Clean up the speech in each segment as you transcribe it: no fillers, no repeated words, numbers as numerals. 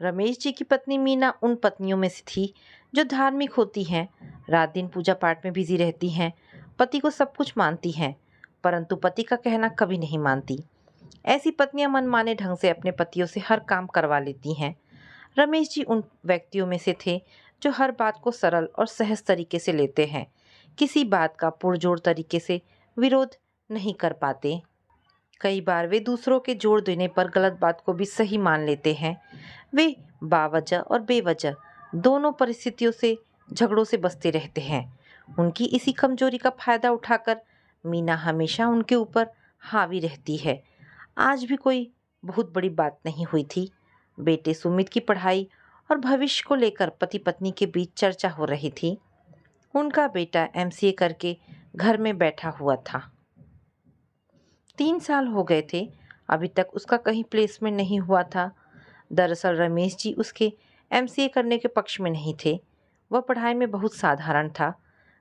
रमेश जी की पत्नी मीना उन पत्नियों में से थी जो धार्मिक होती हैं, रात दिन पूजा पाठ में बिजी रहती हैं, पति को सब कुछ मानती हैं, परंतु पति का कहना कभी नहीं मानती। ऐसी पत्नियां मनमाने ढंग से अपने पतियों से हर काम करवा लेती हैं। रमेश जी उन व्यक्तियों में से थे जो हर बात को सरल और सहज तरीके से लेते हैं, किसी बात का पुरजोर तरीके से विरोध नहीं कर पाते। कई बार वे दूसरों के जोर देने पर गलत बात को भी सही मान लेते हैं। वे बावजह और बेवजह दोनों परिस्थितियों से झगड़ों से बचते रहते हैं। उनकी इसी कमजोरी का फायदा उठाकर मीना हमेशा उनके ऊपर हावी रहती है। आज भी कोई बहुत बड़ी बात नहीं हुई थी। बेटे सुमित की पढ़ाई और भविष्य को लेकर पति पत्नी के बीच चर्चा हो रही थी। उनका बेटा एमसीए करके घर में बैठा हुआ था। 3 साल हो गए थे, अभी तक उसका कहीं प्लेसमेंट नहीं हुआ था। दरअसल रमेश जी उसके एमसीए करने के पक्ष में नहीं थे। वह पढ़ाई में बहुत साधारण था।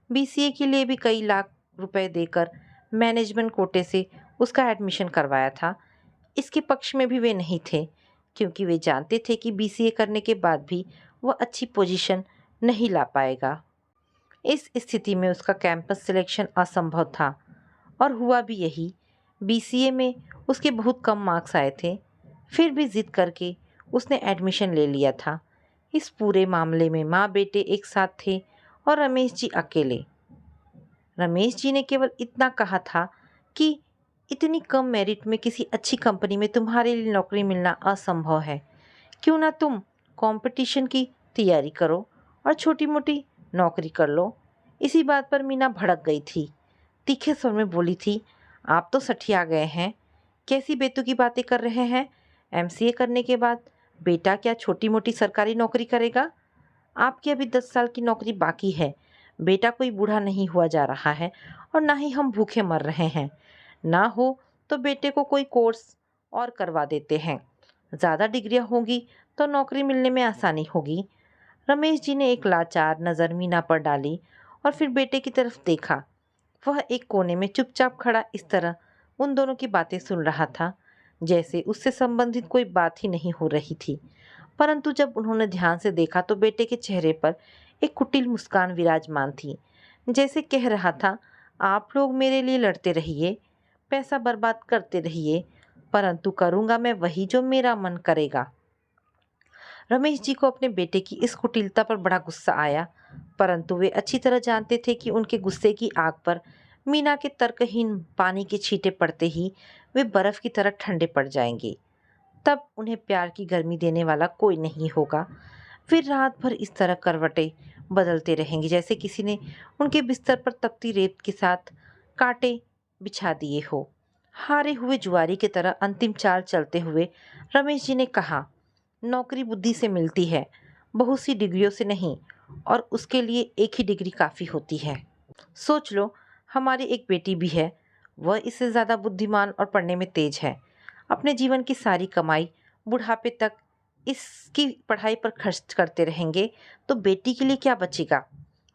बीसीए के लिए भी कई लाख रुपए देकर मैनेजमेंट कोटे से उसका एडमिशन करवाया था। इसके पक्ष में भी वे नहीं थे, क्योंकि वे जानते थे कि बीसीए करने के बाद भी वह अच्छी पोजीशन नहीं ला पाएगा। इस स्थिति में उसका कैंपस सिलेक्शन असंभव था, और हुआ भी यही। बीसीए में उसके बहुत कम मार्क्स आए थे, फिर भी जिद करके उसने एडमिशन ले लिया था। इस पूरे मामले में माँ बेटे एक साथ थे और रमेश जी अकेले। रमेश जी ने केवल इतना कहा था कि इतनी कम मेरिट में किसी अच्छी कंपनी में तुम्हारे लिए नौकरी मिलना असंभव है। क्यों ना तुम कंपटीशन की तैयारी करो और छोटी मोटी नौकरी कर लो। इसी बात पर मीना भड़क गई थी। तीखे स्वर में बोली थी, आप तो सठिया गए हैं। कैसी बेतुकी बातें कर रहे हैं? एमसीए करने के बाद बेटा क्या छोटी मोटी सरकारी नौकरी करेगा? आपकी अभी 10 साल की नौकरी बाकी है। बेटा कोई बूढ़ा नहीं हुआ जा रहा है, और ना ही हम भूखे मर रहे हैं। ना हो तो बेटे को कोई कोर्स और करवा देते हैं। ज़्यादा डिग्रियां होंगी तो नौकरी मिलने में आसानी होगी। रमेश जी ने एक लाचार नज़र मीना पर डाली और फिर बेटे की तरफ देखा। वह एक कोने में चुपचाप खड़ा इस तरह उन दोनों की बातें सुन रहा था, जैसे उससे संबंधित कोई बात ही नहीं हो रही थी। परंतु जब उन्होंने ध्यान से देखा तो बेटे के चेहरे पर एक कुटिल मुस्कान विराजमान थी, जैसे कह रहा था, आप लोग मेरे लिए लड़ते रहिए, पैसा बर्बाद करते रहिए, परंतु करूँगा मैं वही जो मेरा मन करेगा। रमेश जी को अपने बेटे की इस कुटिलता पर बड़ा गुस्सा आया, परंतु वे अच्छी तरह जानते थे कि उनके गुस्से की आग पर मीना के तर्कहीन पानी के छींटे पड़ते ही वे बर्फ की तरह ठंडे पड़ जाएंगे। तब उन्हें प्यार की गर्मी देने वाला कोई नहीं होगा। फिर रात भर इस तरह करवटें बदलते रहेंगे, जैसे किसी ने उनके बिस्तर पर तपती रेत के साथ कांटे बिछा दिए हो। हारे हुए जुआरी की तरह अंतिम चाल चलते हुए रमेश जी ने कहा, नौकरी बुद्धि से मिलती है, बहुत सी डिग्रियों से नहीं, और उसके लिए एक ही डिग्री काफ़ी होती है। सोच लो, हमारी एक बेटी भी है। वह इससे ज़्यादा बुद्धिमान और पढ़ने में तेज है। अपने जीवन की सारी कमाई बुढ़ापे तक इसकी पढ़ाई पर खर्च करते रहेंगे तो बेटी के लिए क्या बचेगा?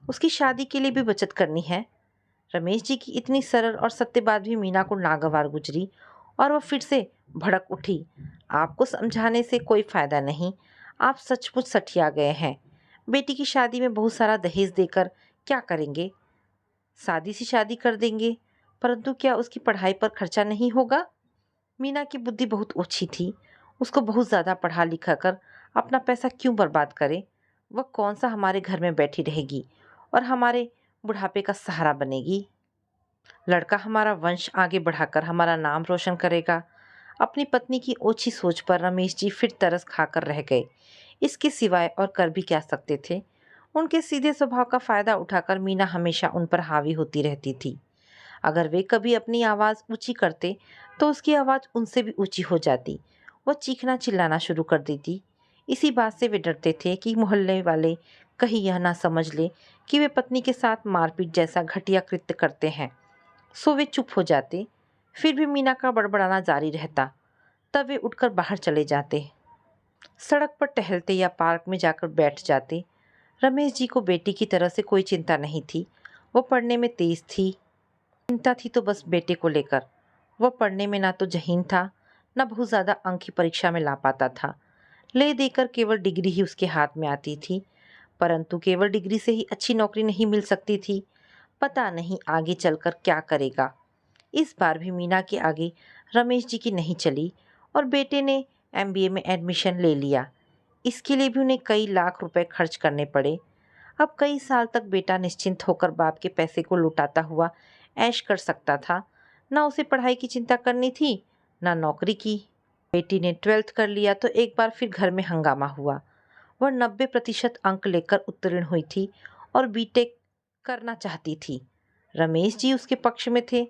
उसकी शादी के लिए भी बचत करनी है। रमेश जी की इतनी सरल और सत्य बात भी मीना को नागवार गुजरी, और वह फिर से भड़क उठी। आपको समझाने से कोई फायदा नहीं, आप सचमुच सठिया गए हैं। बेटी की शादी में बहुत सारा दहेज देकर क्या करेंगे? सादी सी शादी कर देंगे, परंतु क्या उसकी पढ़ाई पर खर्चा नहीं होगा? मीना की बुद्धि बहुत ओछी थी। उसको बहुत ज़्यादा पढ़ा लिखा कर अपना पैसा क्यों बर्बाद करे? वह कौन सा हमारे घर में बैठी रहेगी और हमारे बुढ़ापे का सहारा बनेगी? लड़का हमारा वंश आगे बढ़ाकर हमारा नाम रोशन करेगा। अपनी पत्नी की ओछी सोच पर रमेश जी फिर तरस खाकर रह गए। इसके सिवाय और कर भी क्या सकते थे? उनके सीधे स्वभाव का फायदा उठाकर मीना हमेशा उन पर हावी होती रहती थी। अगर वे कभी अपनी आवाज़ ऊंची करते तो उसकी आवाज़ उनसे भी ऊंची हो जाती। वह चीखना चिल्लाना शुरू कर देती। इसी बात से वे डरते थे कि मोहल्ले वाले कहीं यह ना समझ ले कि वे पत्नी के साथ मारपीट जैसा घटिया कृत्य करते हैं। सो वे चुप हो जाते। फिर भी मीना का बड़बड़ाना जारी रहता। तब वे उठकर बाहर चले जाते, सड़क पर टहलते या पार्क में जाकर बैठ जाते। रमेश जी को बेटी की तरह से कोई चिंता नहीं थी। वो पढ़ने में तेज थी। चिंता थी तो बस बेटे को लेकर। वह पढ़ने में ना तो जहीन था, न बहुत ज़्यादा अंक ही परीक्षा में ला पाता था, ले देकर केवल डिग्री ही उसके हाथ में आती थी, परंतु केवल डिग्री से ही अच्छी नौकरी नहीं मिल सकती थी। पता नहीं आगे चलकर क्या करेगा। इस बार भी मीना के आगे रमेश जी की नहीं चली और बेटे ने एमबीए में एडमिशन ले लिया। इसके लिए भी उन्हें कई लाख रुपए खर्च करने पड़े। अब कई साल तक बेटा निश्चिंत होकर बाप के पैसे को लुटाता हुआ ऐश कर सकता था। ना उसे पढ़ाई की चिंता करनी थी, ना नौकरी की। बेटी ने 12th कर लिया तो एक बार फिर घर में हंगामा हुआ। वह 90% अंक लेकर उत्तीर्ण हुई थी और बीटेक करना चाहती थी। रमेश जी उसके पक्ष में थे,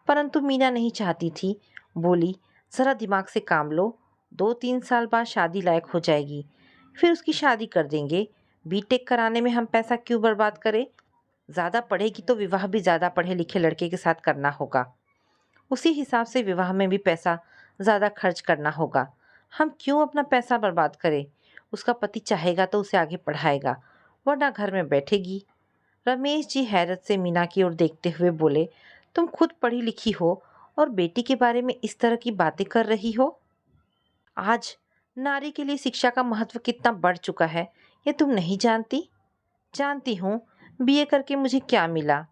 परंतु मीना नहीं चाहती थी। बोली, ज़रा दिमाग से काम लो, 2-3 साल बाद शादी लायक हो जाएगी, फिर उसकी शादी कर देंगे। बीटेक कराने में हम पैसा क्यों बर्बाद करें? ज़्यादा पढ़ेगी तो विवाह भी ज़्यादा पढ़े लिखे लड़के के साथ करना होगा। उसी हिसाब से विवाह में भी पैसा ज़्यादा खर्च करना होगा। हम क्यों अपना पैसा बर्बाद करें? उसका पति चाहेगा तो उसे आगे पढ़ाएगा, वरना घर में बैठेगी। रमेश जी हैरत से मीना की ओर देखते हुए बोले, तुम खुद पढ़ी लिखी हो और बेटी के बारे में इस तरह की बातें कर रही हो? आज नारी के लिए शिक्षा का महत्व कितना बढ़ चुका है, ये तुम नहीं जानती? जानती हूँ। बीए करके मुझे क्या मिला?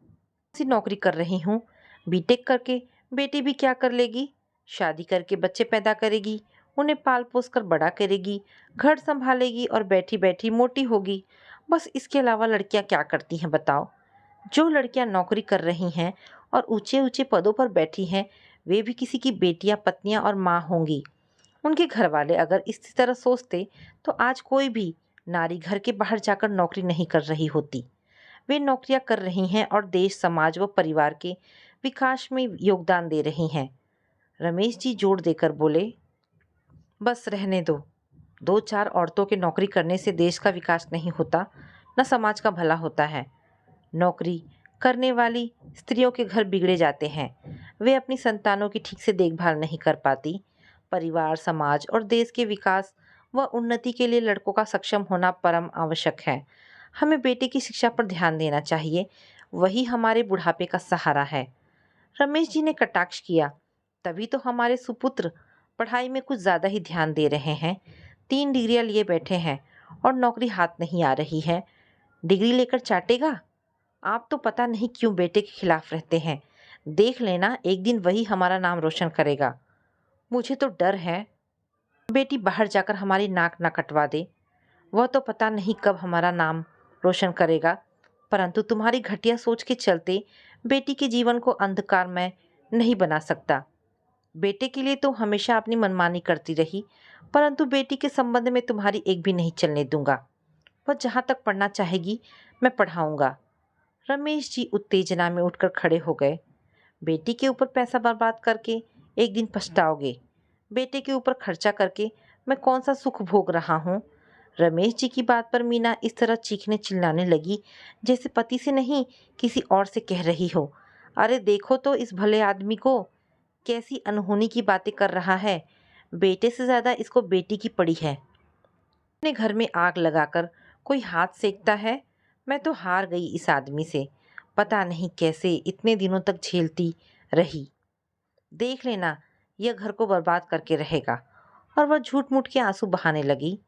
सी नौकरी कर रही हूँ। बीटेक करके बेटी भी क्या कर लेगी? शादी करके बच्चे पैदा करेगी, उन्हें पाल पोस कर बड़ा करेगी, घर संभालेगी और बैठी बैठी मोटी होगी। बस इसके अलावा लड़कियां क्या करती हैं बताओ? जो लड़कियां नौकरी कर रही हैं और ऊंचे ऊंचे पदों पर बैठी हैं, वे भी किसी की बेटियां, पत्नियां और माँ होंगी। उनके घर वाले अगर इसी तरह सोचते तो आज कोई भी नारी घर के बाहर जाकर नौकरी नहीं कर रही होती। वे नौकरियां कर रही हैं और देश, समाज व परिवार के विकास में योगदान दे रही हैं। रमेश जी जोर देकर बोले, बस रहने दो। 2-4 औरतों के नौकरी करने से देश का विकास नहीं होता, न समाज का भला होता है। नौकरी करने वाली स्त्रियों के घर बिगड़े जाते हैं। वे अपनी संतानों की ठीक से देखभाल नहीं कर पाती। परिवार, समाज और देश के विकास व उन्नति के लिए लड़कों का सक्षम होना परम आवश्यक है। हमें बेटे की शिक्षा पर ध्यान देना चाहिए, वही हमारे बुढ़ापे का सहारा है। रमेश जी ने कटाक्ष किया, तभी तो हमारे सुपुत्र पढ़ाई में कुछ ज़्यादा ही ध्यान दे रहे हैं। 3 डिग्रियां लिए बैठे हैं और नौकरी हाथ नहीं आ रही है। डिग्री लेकर चाटेगा? आप तो पता नहीं क्यों बेटे के खिलाफ रहते हैं। देख लेना, एक दिन वही हमारा नाम रोशन करेगा। मुझे तो डर है बेटी बाहर जाकर हमारी नाक ना कटवा दे। वह तो पता नहीं कब हमारा नाम रोशन करेगा, परंतु तुम्हारी घटिया सोच के चलते बेटी के जीवन को अंधकारमय नहीं बना सकता। बेटे के लिए तो हमेशा अपनी मनमानी करती रही, परंतु बेटी के संबंध में तुम्हारी एक भी नहीं चलने दूंगा। वह जहाँ तक पढ़ना चाहेगी मैं पढ़ाऊंगा। रमेश जी उत्तेजना में उठकर खड़े हो गए। बेटी के ऊपर पैसा बर्बाद करके एक दिन पछताओगे। बेटे के ऊपर खर्चा करके मैं कौन सा सुख भोग रहा हूँ? रमेश जी की बात पर मीना इस तरह चीखने चिल्लाने लगी जैसे पति से नहीं किसी और से कह रही हो। अरे देखो तो इस भले आदमी को, कैसी अनहोनी की बातें कर रहा है। बेटे से ज़्यादा इसको बेटी की पड़ी है। अपने घर में आग लगाकर कोई हाथ सेकता है। मैं तो हार गई इस आदमी से। पता नहीं कैसे इतने दिनों तक झेलती रही। देख लेना, यह घर को बर्बाद करके रहेगा। और वह झूठ मूठ के आंसू बहाने लगी।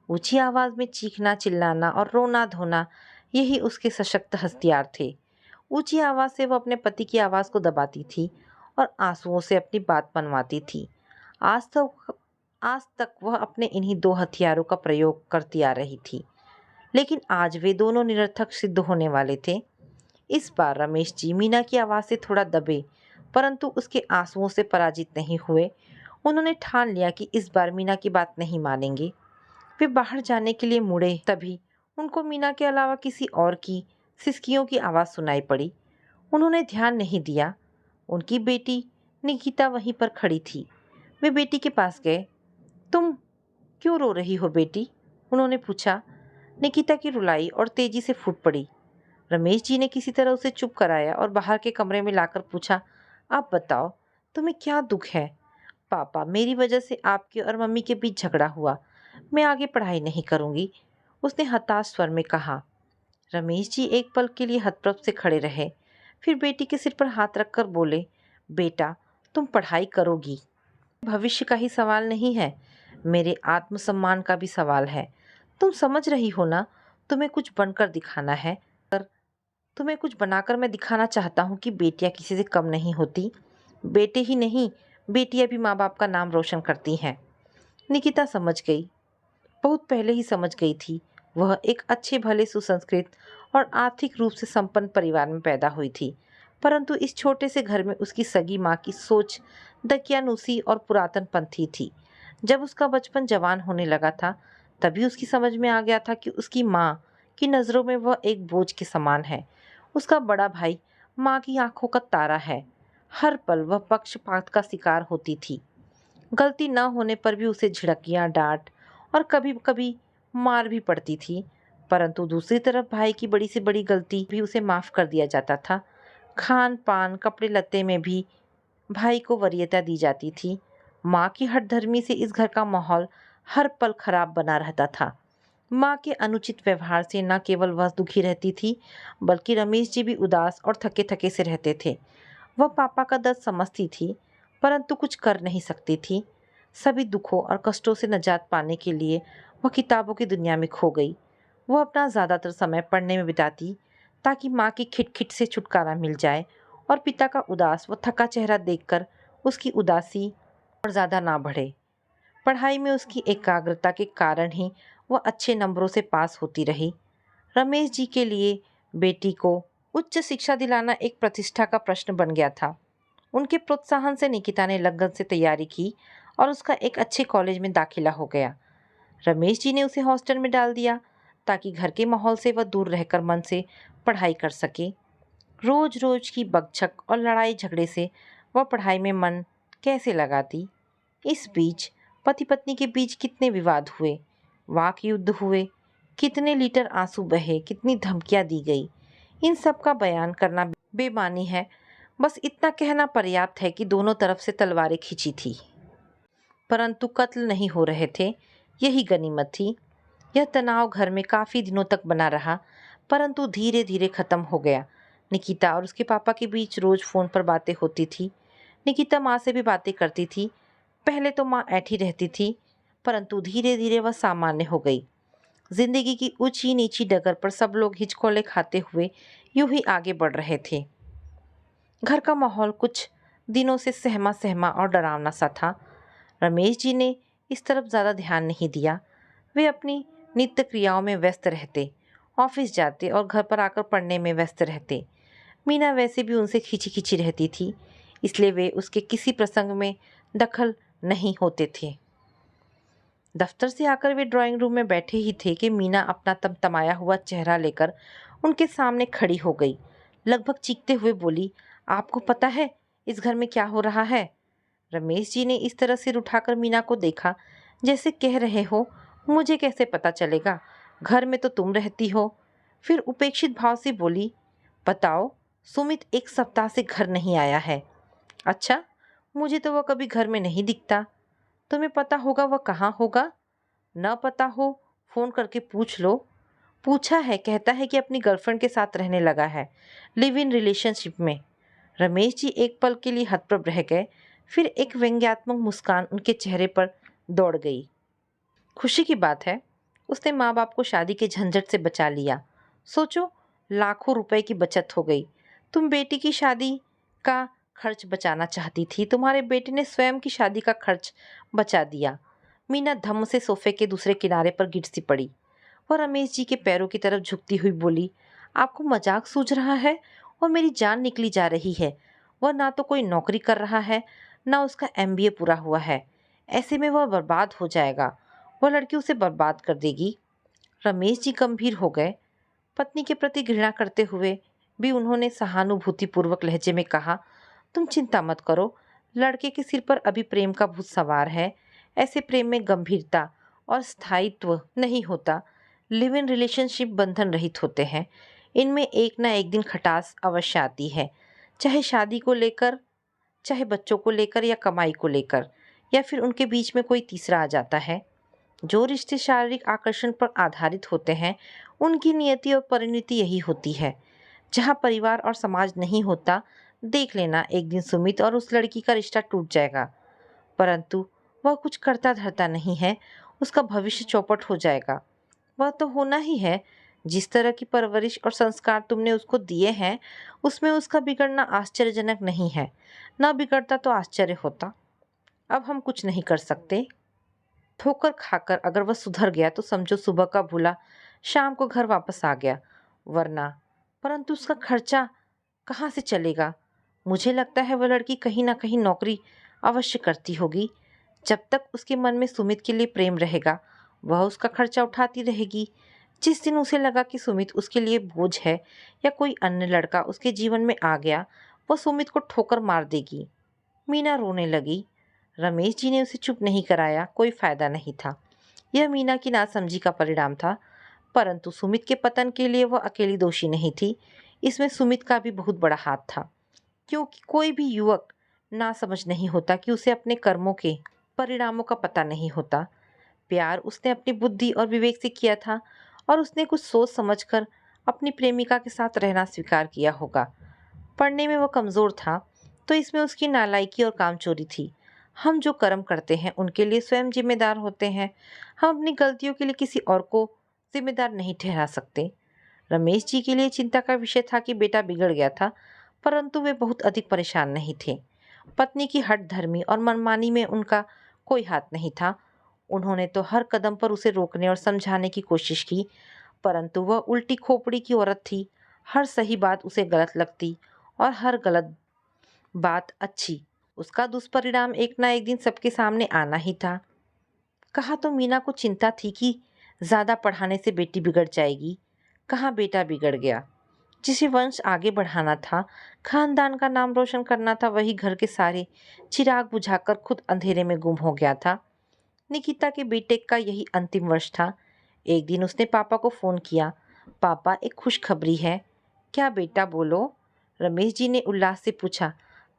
ऊंची आवाज में चीखना, चिल्लाना और रोना धोना, यही उसके सशक्त हथियार थे। ऊंची आवाज से वह अपने पति की आवाज को दबाती थी और आंसुओं से अपनी बात मनवाती थी। आज तक वह अपने इन्हीं 2 हथियारों का प्रयोग करती आ रही थी, लेकिन आज वे दोनों निरर्थक सिद्ध होने वाले थे। इस बार रमेश जी मीना की आवाज़ से थोड़ा दबे, परंतु उसके आंसुओं से पराजित नहीं हुए। उन्होंने ठान लिया कि इस बार मीना की बात नहीं मानेंगे। वे बाहर जाने के लिए मुड़े, तभी उनको मीना के अलावा किसी और की सिसकियों की आवाज़ सुनाई पड़ी। उन्होंने ध्यान नहीं दिया। उनकी बेटी निकिता वहीं पर खड़ी थी। वे बेटी के पास गए। तुम क्यों रो रही हो बेटी? उन्होंने पूछा। निकिता की रुलाई और तेजी से फूट पड़ी। रमेश जी ने किसी तरह उसे चुप कराया और बाहर के कमरे में लाकर पूछा, आप बताओ, तुम्हें क्या दुख है? पापा, मेरी वजह से आपके और मम्मी के बीच झगड़ा हुआ। मैं आगे पढ़ाई नहीं करूंगी, उसने हताश स्वर में कहा। रमेश जी एक पल के लिए हतप्रभ से खड़े रहे, फिर बेटी के सिर पर हाथ रखकर बोले, बेटा, तुम पढ़ाई करोगी। भविष्य का ही सवाल नहीं है। मेरे आत्मसम्मान का भी सवाल है। तुम समझ रही हो ना, तुम्हें कुछ बनकर दिखाना है। पर तुम्हें कुछ बनाकर मैं दिखाना चाहता हूँ कि बेटियाँ किसी से कम नहीं होती। बेटे ही नहीं, बेटियाँ भी माँ बाप का नाम रोशन करती हैं। निकिता समझ गई, बहुत पहले ही समझ गई थी। वह एक अच्छे भले सुसंस्कृत और आर्थिक रूप से संपन्न परिवार में पैदा हुई थी, परंतु इस छोटे से घर में उसकी सगी माँ की सोच दकियानूसी और पुरातनपंथी थी। जब उसका बचपन जवान होने लगा था, तभी उसकी समझ में आ गया था कि उसकी माँ की नज़रों में वह एक बोझ के समान है। उसका बड़ा भाई माँ की आंखों का तारा है। हर पल वह पक्षपात का शिकार होती थी। गलती न होने पर भी उसे झिड़कियाँ, डांट और कभी कभी मार भी पड़ती थी, परंतु दूसरी तरफ भाई की बड़ी से बड़ी गलती भी उसे माफ़ कर दिया जाता था। खान पान, कपड़े लत्ते में भी भाई को वरीयता दी जाती थी। माँ की हठधर्मी से इस घर का माहौल हर पल खराब बना रहता था। माँ के अनुचित व्यवहार से न केवल वह दुखी रहती थी, बल्कि रमेश जी भी उदास और थके थके से रहते थे। वह पापा का दर्द समझती थी, परंतु कुछ कर नहीं सकती थी। सभी दुखों और कष्टों से निजात पाने के लिए वह किताबों की दुनिया में खो गई। वह अपना ज़्यादातर समय पढ़ने में बिताती, ताकि माँ की खिटखिट से छुटकारा मिल जाए और पिता का उदास व थका चेहरा देखकर उसकी उदासी और ज़्यादा ना बढ़े। पढ़ाई में उसकी एकाग्रता के कारण ही वह अच्छे नंबरों से पास होती रही। रमेश जी के लिए बेटी को उच्च शिक्षा दिलाना एक प्रतिष्ठा का प्रश्न बन गया था। उनके प्रोत्साहन से निकिता ने लगन से तैयारी की और उसका एक अच्छे कॉलेज में दाखिला हो गया। रमेश जी ने उसे हॉस्टल में डाल दिया, ताकि घर के माहौल से वह दूर रहकर मन से पढ़ाई कर सके। रोज रोज की बकझक और लड़ाई झगड़े से वह पढ़ाई में मन कैसे लगाती। इस बीच पति पत्नी के बीच कितने विवाद हुए, वाक युद्ध हुए, कितने लीटर आंसू बहे, कितनी धमकियां दी गई। इन सब का बयान करना बेमानी है। बस इतना कहना पर्याप्त है कि दोनों तरफ से तलवारें खींची थी, परंतु कत्ल नहीं हो रहे थे। यही गनीमत थी। यह तनाव घर में काफ़ी दिनों तक बना रहा, परंतु धीरे धीरे ख़त्म हो गया। निकिता और उसके पापा के बीच रोज़ फ़ोन पर बातें होती थी। निकिता माँ से भी बातें करती थी। पहले तो माँ ऐठी रहती थी, परंतु धीरे धीरे वह सामान्य हो गई। जिंदगी की ऊंची नीची डगर पर सब लोग हिचकोले खाते हुए यूं ही आगे बढ़ रहे थे। घर का माहौल कुछ दिनों से सहमा सहमा और डरावना सा था। रमेश जी ने इस तरफ ज़्यादा ध्यान नहीं दिया। वे अपनी नित्य क्रियाओं में व्यस्त रहते, ऑफिस जाते और घर पर आकर पढ़ने में व्यस्त रहते। मीना वैसे भी उनसे खींची खींची रहती थी, इसलिए वे उसके किसी प्रसंग में दखल नहीं होते थे। दफ्तर से आकर वे ड्राइंग रूम में बैठे ही थे कि मीना अपना तमतमाया हुआ चेहरा लेकर उनके सामने खड़ी हो गई। लगभग चीखते हुए बोली, आपको पता है इस घर में क्या हो रहा है? रमेश जी ने इस तरह सिर उठाकर मीना को देखा, जैसे कह रहे हो मुझे कैसे पता चलेगा, घर में तो तुम रहती हो। फिर उपेक्षित भाव से बोली, बताओ, सुमित एक सप्ताह से घर नहीं आया है। अच्छा, मुझे तो वह कभी घर में नहीं दिखता। तुम्हें पता होगा वह कहाँ होगा? न पता हो फोन करके पूछ लो। पूछा है, कहता है कि अपनी गर्लफ्रेंड के साथ रहने लगा है, लिव इन रिलेशनशिप में। रमेश जी एक पल के लिए हतप्रभ रह गए, फिर एक व्यंग्यात्मक मुस्कान उनके चेहरे पर दौड़ गई। खुशी की बात है, उसने माँ बाप को शादी के झंझट से बचा लिया। सोचो, लाखों रुपए की बचत हो गई। तुम बेटी की शादी का खर्च बचाना चाहती थी, तुम्हारे बेटे ने स्वयं की शादी का खर्च बचा दिया। मीना धम्म से सोफे के दूसरे किनारे पर गिर सी पड़ी। वह रमेश जी के पैरों की तरफ झुकती हुई बोली, आपको मजाक सूझ रहा है और मेरी जान निकली जा रही है। वह ना तो कोई नौकरी कर रहा है, ना उसका एमबीए पूरा हुआ है। ऐसे में वह बर्बाद हो जाएगा। वह लड़की उसे बर्बाद कर देगी। रमेश जी गंभीर हो गए। पत्नी के प्रति घृणा करते हुए भी उन्होंने सहानुभूतिपूर्वक लहजे में कहा, तुम चिंता मत करो, लड़के के सिर पर अभी प्रेम का भूत सवार है। ऐसे प्रेम में गंभीरता और स्थायित्व नहीं होता। लिव इन रिलेशनशिप बंधन रहित होते हैं। इनमें एक ना एक दिन खटास अवश्य आती है, चाहे शादी को लेकर, चाहे बच्चों को लेकर या कमाई को लेकर, या फिर उनके बीच में कोई तीसरा आ जाता है। जो रिश्ते शारीरिक आकर्षण पर आधारित होते हैं, उनकी नियति और परिणति यही होती है। जहाँ परिवार और समाज नहीं होता, देख लेना एक दिन सुमित और उस लड़की का रिश्ता टूट जाएगा। परंतु वह कुछ करता धरता नहीं है, उसका भविष्य चौपट हो जाएगा। वह तो होना ही है। जिस तरह की परवरिश और संस्कार तुमने उसको दिए हैं, उसमें उसका बिगड़ना आश्चर्यजनक नहीं है। न बिगड़ता तो आश्चर्य होता। अब हम कुछ नहीं कर सकते। ठोकर खाकर अगर वह सुधर गया तो समझो सुबह का भूला शाम को घर वापस आ गया, वरना परंतु उसका खर्चा कहाँ से चलेगा? मुझे लगता है वह लड़की कहीं ना कहीं नौकरी अवश्य करती होगी। जब तक उसके मन में सुमित के लिए प्रेम रहेगा, वह उसका खर्चा उठाती रहेगी। जिस दिन उसे लगा कि सुमित उसके लिए बोझ है या कोई अन्य लड़का उसके जीवन में आ गया, वह सुमित को ठोकर मार देगी। मीना रोने लगी। रमेश जी ने उसे चुप नहीं कराया, कोई फायदा नहीं था। यह मीना की नासमझी का परिणाम था, परंतु सुमित के पतन के लिए वह अकेली दोषी नहीं थी। इसमें सुमित का भी बहुत बड़ा हाथ था, क्योंकि कोई भी युवक नासमझ नहीं होता कि उसे अपने कर्मों के परिणामों का पता नहीं होता। प्यार उसने अपनी बुद्धि और विवेक से किया था और उसने कुछ सोच समझकर अपनी प्रेमिका के साथ रहना स्वीकार किया होगा। पढ़ने में वह कमज़ोर था, तो इसमें उसकी नालायकी और कामचोरी थी। हम जो कर्म करते हैं उनके लिए स्वयं जिम्मेदार होते हैं। हम अपनी गलतियों के लिए किसी और को जिम्मेदार नहीं ठहरा सकते। रमेश जी के लिए चिंता का विषय था कि बेटा बिगड़ गया था, परंतु वे बहुत अधिक परेशान नहीं थे। पत्नी की हठधर्मी और मनमानी में उनका कोई हाथ नहीं था। उन्होंने तो हर कदम पर उसे रोकने और समझाने की कोशिश की, परंतु वह उल्टी खोपड़ी की औरत थी। हर सही बात उसे गलत लगती और हर गलत बात अच्छी। उसका दुष्परिणाम एक ना एक दिन सबके सामने आना ही था। कहा तो मीना को चिंता थी कि ज्यादा पढ़ाने से बेटी बिगड़ जाएगी। कहाँ बेटा बिगड़ गया। जिसे वंश आगे बढ़ाना था, खानदान का नाम रोशन करना था, वही घर के सारे चिराग बुझाकर खुद अंधेरे में गुम हो गया था। निकिता के बीटेक का यही अंतिम वर्ष था। एक दिन उसने पापा को फोन किया। पापा, एक खुशखबरी है। क्या बेटा, बोलो। रमेश जी ने उल्लास से पूछा।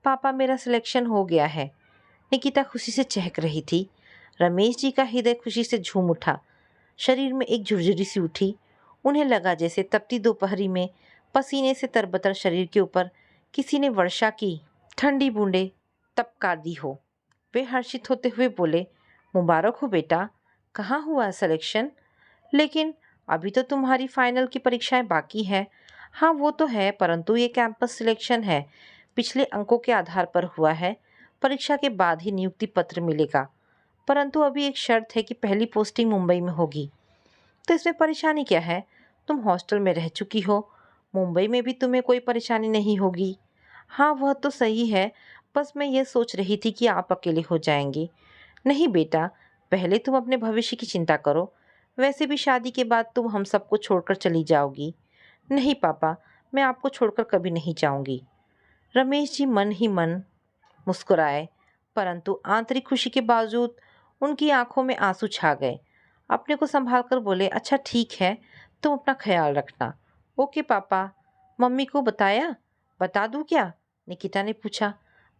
पापा, मेरा सिलेक्शन हो गया है। निकिता खुशी से चहक रही थी। रमेश जी का हृदय खुशी से झूम उठा। शरीर में एक झुरझुरी सी उठी। उन्हें लगा जैसे तपती दोपहरी में पसीने से तरबतर शरीर के ऊपर किसी ने वर्षा की ठंडी बूंदें टपका दी हो। वे हर्षित होते हुए बोले, मुबारक हो बेटा। कहाँ हुआ सिलेक्शन? लेकिन अभी तो तुम्हारी फाइनल की परीक्षाएं बाकी है। हाँ वो तो है, परंतु ये कैंपस सिलेक्शन है, पिछले अंकों के आधार पर हुआ है। परीक्षा के बाद ही नियुक्ति पत्र मिलेगा, परंतु अभी एक शर्त है कि पहली पोस्टिंग मुंबई में होगी। तो इसमें परेशानी क्या है? तुम हॉस्टल में रह चुकी हो, मुंबई में भी तुम्हें कोई परेशानी नहीं होगी। हाँ वह तो सही है, बस मैं ये सोच रही थी कि आप अकेले हो जाएंगे। नहीं बेटा, पहले तुम अपने भविष्य की चिंता करो। वैसे भी शादी के बाद तुम हम सबको छोड़कर चली जाओगी। नहीं पापा, मैं आपको छोड़कर कभी नहीं जाऊंगी। रमेश जी मन ही मन मुस्कुराए, परंतु आंतरिक खुशी के बावजूद उनकी आंखों में आंसू छा गए। अपने को संभाल कर बोले, अच्छा ठीक है, तुम अपना ख्याल रखना। ओके पापा। मम्मी को बताया? बता दूं क्या? निकिता ने पूछा।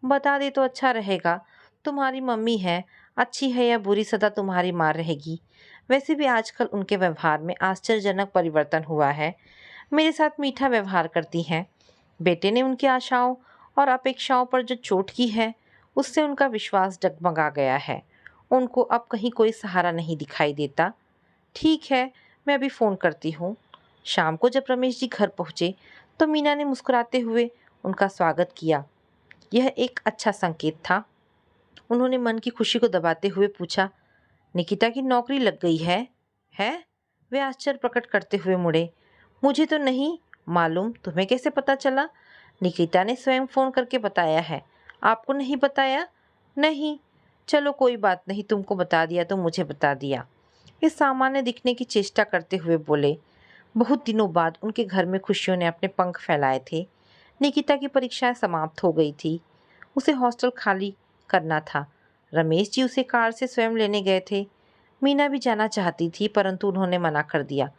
बता दे तो अच्छा रहेगा। तुम्हारी मम्मी है, अच्छी है या बुरी सदा तुम्हारी माँ रहेगी। वैसे भी आजकल उनके व्यवहार में आश्चर्यजनक परिवर्तन हुआ है। मेरे साथ मीठा व्यवहार करती हैं। बेटे ने उनकी आशाओं और अपेक्षाओं पर जो चोट की है, उससे उनका विश्वास डगमगा गया है। उनको अब कहीं कोई सहारा नहीं दिखाई देता। ठीक है, मैं अभी फ़ोन करती हूँ। शाम को जब रमेश जी घर पहुँचे तो मीना ने मुस्कुराते हुए उनका स्वागत किया। यह एक अच्छा संकेत था। उन्होंने मन की खुशी को दबाते हुए पूछा, निकिता की नौकरी लग गई है? है? वे आश्चर्य प्रकट करते हुए मुड़े। मुझे तो नहीं मालूम, तुम्हें कैसे पता चला? निकिता ने स्वयं फ़ोन करके बताया है। आपको नहीं बताया? नहीं। चलो कोई बात नहीं, तुमको बता दिया तो मुझे बता दिया। वे सामान्य दिखने की चेष्टा करते हुए बोले। बहुत दिनों बाद उनके घर में खुशियों ने अपने पंख फैलाए थे। निकिता की परीक्षाएं समाप्त हो गई थी। उसे हॉस्टल खाली करना था। रमेश जी उसे कार से स्वयं लेने गए थे। मीना भी जाना चाहती थी, परंतु उन्होंने मना कर दिया।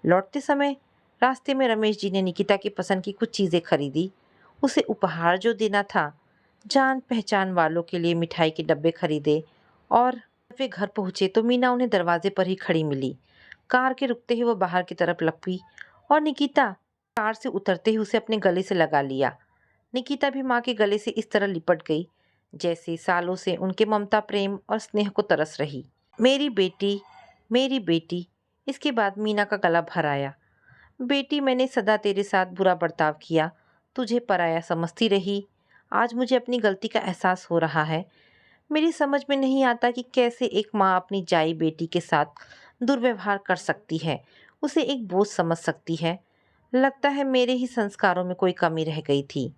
लौटते समय रास्ते में रमेश जी ने निकिता की पसंद की कुछ चीज़ें खरीदी। उसे उपहार जो देना था, जान पहचान वालों के लिए मिठाई के डब्बे खरीदे। और जब वे घर पहुंचे तो मीना उन्हें दरवाजे पर ही खड़ी मिली। कार के रुकते ही वो बाहर की तरफ लपकी और निकिता कार से उतरते ही उसे अपने गले से लगा लिया। निकिता भी माँ के गले से इस तरह लिपट गई जैसे सालों से उनके ममता, प्रेम और स्नेह को तरस रही। मेरी बेटी, मेरी बेटी। इसके बाद मीना का गला भर आया। बेटी, मैंने सदा तेरे साथ बुरा बर्ताव किया, तुझे पराया समझती रही। आज मुझे अपनी गलती का एहसास हो रहा है। मेरी समझ में नहीं आता कि कैसे एक माँ अपनी जाई बेटी के साथ दुर्व्यवहार कर सकती है, उसे एक बोझ समझ सकती है। लगता है मेरे ही संस्कारों में कोई कमी रह गई थी।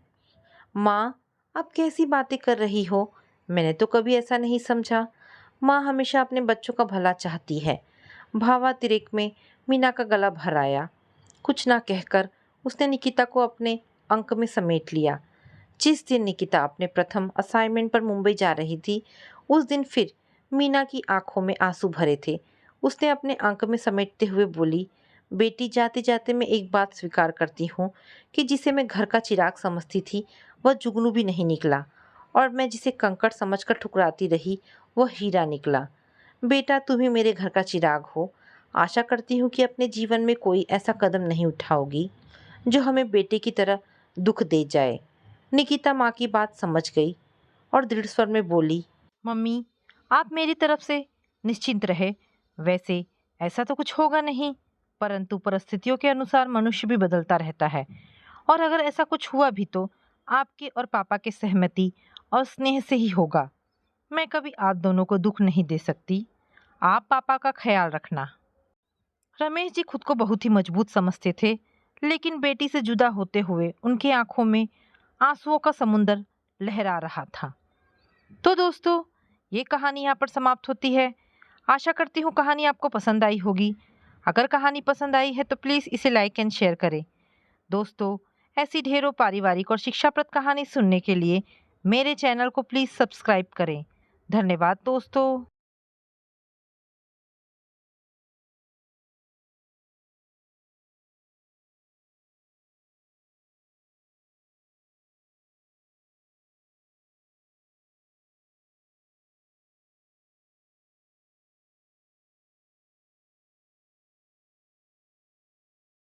माँ, आप कैसी बातें कर रही हो? मैंने तो कभी ऐसा नहीं समझा। माँ हमेशा अपने बच्चों का भला चाहती है। भावातिरेक में मीना का गला भर आया। कुछ ना कहकर उसने निकिता को अपने अंक में समेट लिया। जिस दिन निकिता अपने प्रथम असाइनमेंट पर मुंबई जा रही थी, उस दिन फिर मीना की आंखों में आंसू भरे थे। उसने अपने अंक में समेटते हुए बोली, बेटी, जाते जाते मैं एक बात स्वीकार करती हूँ कि जिसे मैं घर का चिराग समझती थी वह जुगनू भी नहीं निकला, और मैं जिसे कंकड़ समझकर ठुकराती रही वह हीरा निकला। बेटा, तुम ही मेरे घर का चिराग हो। आशा करती हूँ कि अपने जीवन में कोई ऐसा कदम नहीं उठाओगी जो हमें बेटे की तरह दुख दे जाए। निकिता माँ की बात समझ गई और दृढ़ स्वर में बोली, मम्मी, आप मेरी तरफ से निश्चिंत रहे। वैसे ऐसा तो कुछ होगा नहीं, परंतु परिस्थितियों के अनुसार मनुष्य भी बदलता रहता है, और अगर ऐसा कुछ हुआ भी तो आपके और पापा के सहमति और स्नेह से ही होगा। मैं कभी आप दोनों को दुख नहीं दे सकती। आप पापा का ख्याल रखना। रमेश जी खुद को बहुत ही मजबूत समझते थे, लेकिन बेटी से जुदा होते हुए उनकी आंखों में आंसुओं का समुंदर लहरा रहा था। तो दोस्तों, ये कहानी यहाँ पर समाप्त होती है। आशा करती हूँ कहानी आपको पसंद आई होगी। अगर कहानी पसंद आई है तो प्लीज़ इसे लाइक एंड शेयर करें। दोस्तों, ऐसी ढेरों पारिवारिक और शिक्षाप्रद कहानी सुनने के लिए मेरे चैनल को प्लीज़ सब्सक्राइब करें। धन्यवाद दोस्तों।